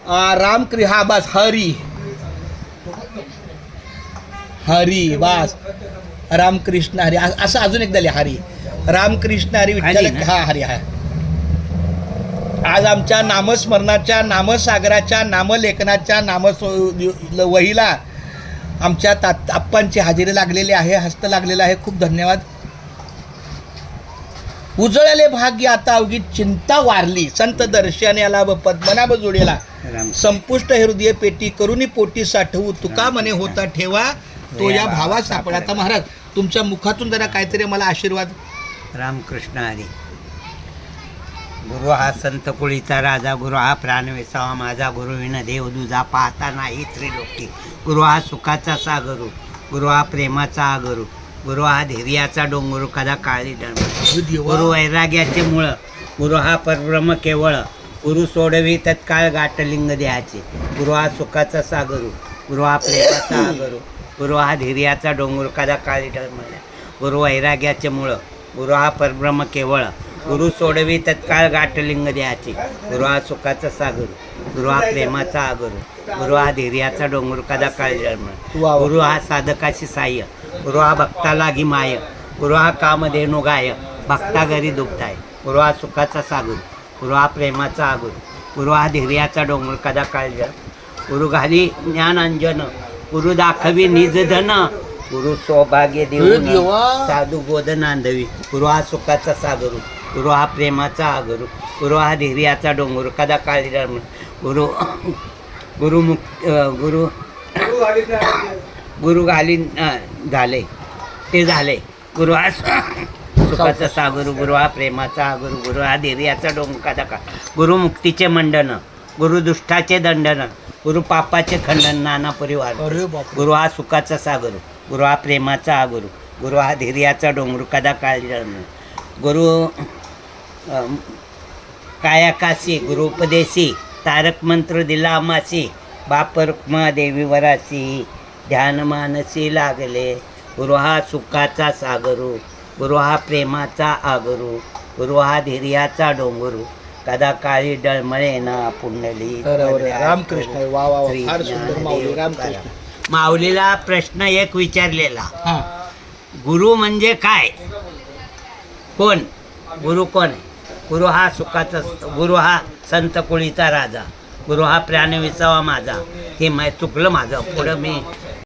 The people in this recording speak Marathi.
हा बस हरी हरी बस रामकृष्ण हरी असं अजून एकदा लिहा हरी रामकृष्ण हरी विठ्ठल हा हरी हा. आज आमच्या नामस्मरणाच्या नामसागराच्या नामलेखनाच्या वहीला आमच्या आप्पांची हजेरी लागलेली आहे, हस्त लागलेलं आहे. खूप धन्यवाद. उजळले भाग्य आता अवघी चिंता वारली संत दर्शन याला पद्मनाभ जोडेला संपुष्ट हृदय पेटी करुणी पोटी साठवू तुका मने होता ठेवा तो या भावा सापडा. आता महाराज तुमच्या मुखातून जरा काहीतरी मला आशीर्वाद. रामकृष्ण हरी. गुरु हा संत कुळीचा राजा, गुरु हा प्राण विसावा माझा, गुरु विन देव दुजा पाहता नाही त्रिलोकी. गुरु हा सुखाचा सागर, गुरु हा प्रेमाचा आगर, गुरु हा धैर्याचा डोंगर कदा काळी डळमळ. गुरु वैराग्याचे मूळ, गुरु हा परब्रह्म केवळ, गुरु सोडवी तत्काळ गाठलिंग देहाचे. गुरु हा सुखाचा सागर, गुरु हा प्रेमाचा आगर, गुरु हा धैर्याचा डोंगर कदा काळी डळमळ. गुरु वैराग्याचे मूळ, गुरु हा परब्रह्म केवळ, गुरु सोडवी तत्काळ गाठलिंग द्याचे. गुरु हा सुखाचा सागर, गुरु हा प्रेमाचा आगर, गुरु हा धैर्याचा डोंगर कदा काळी डळमळ. गुरु हा साधकाशी साह्य, गुरु हा भक्ता लागी माय, गुरु हा कामधेनु गाय भक्ता घरी दुभताय. गुरु हा सुखाचा सागर, गुरु हा प्रेमाचा आगर, गुरु हा धैर्याचा डोंगर कदा काळी डळ. गुरु घाली ज्ञान अंजन, गुरु दाखवी निज धन, गुरु सौभाग्य देऊन साधू गोद नांदवी. गुरु हा सुखाचा सागर, गुरु हा प्रेमाचा आगर, गुरु हा धैर्याचा डोंगर कदा काळी डळमळ. गुरु गुरु मुक्त गुरु गुरु घाली झाले ते झाले. गुरु हा सुखाचा सागर, गुरु हा प्रेमाचा आगर, गुरु हा धैर्याचा डोंगर कदा काळ. गुरु मुक्तीचे मंडन, गुरु दुष्टाचे दंडन, गुरु पापाचे खंडन नाना परिवार. गुरु हा सुखाचा सागर, गुरु हा प्रेमाचा आगर, गुरु हा धैर्याचा डोंगर कदा काळी डळमळ. गुरु कायाकाशी, गुरु उपदेशी, तारक मंत्र दिला आमासी, बाप रुक्मा देवी वरासी, ध्यान मानसी लागले. गुरु हा सुखाचा सागरू, गुरु हा प्रेमाचा आगरू, गुरु हा धैर्याचा डोंगरू कदा काळी डळमळे ना पुंडली. रामकृष्ण. वा वा फार सुंदर माऊली. रामकृष्ण. माऊलीला प्रश्न एक विचारलेला, गुरु म्हणजे काय, कोण गुरु कोण आहे. गुरु हा सुखाचा, गुरु हा संत कुळीचा राजा, गुरु हा प्राण विसावा माझा. हे चुकलं माझं, पुढं मी